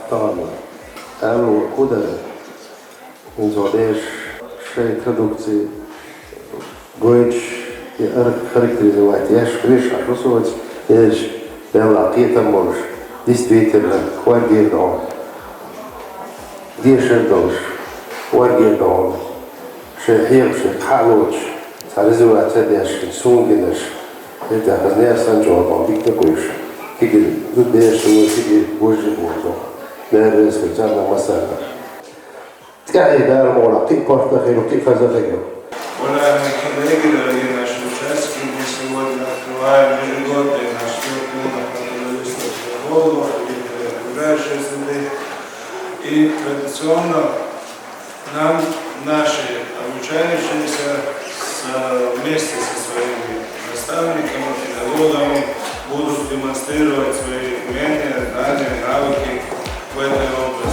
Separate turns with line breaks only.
Tana. Elo Kuder, Zodeš, še introdukciji, Gojić je charakterizovati, ješ Kriša Šusovac, ješ Bela Kietamoš, действительно, Варгедон, Дишердош, Варгедон, Шехирш, Халоч, Саризуат Эдеш, Сунгидеш, это Хазнея Санджодан, Виктагуш, Кигель, Дудеш, Кигель, Божий Божий, Нервес, Жанна Масана. Тяги дал мола, ты порта херу, ты казахею.
Уважаемые коллеги, дорогие наши участники, мы сегодня открываем ежегодный наш круг натуралистов голову, окружающей среды. И традиционно нам наши обучающиеся вместе со своими наставниками, педагогами будут демонстрировать свои умения, знания, навыки в этой области.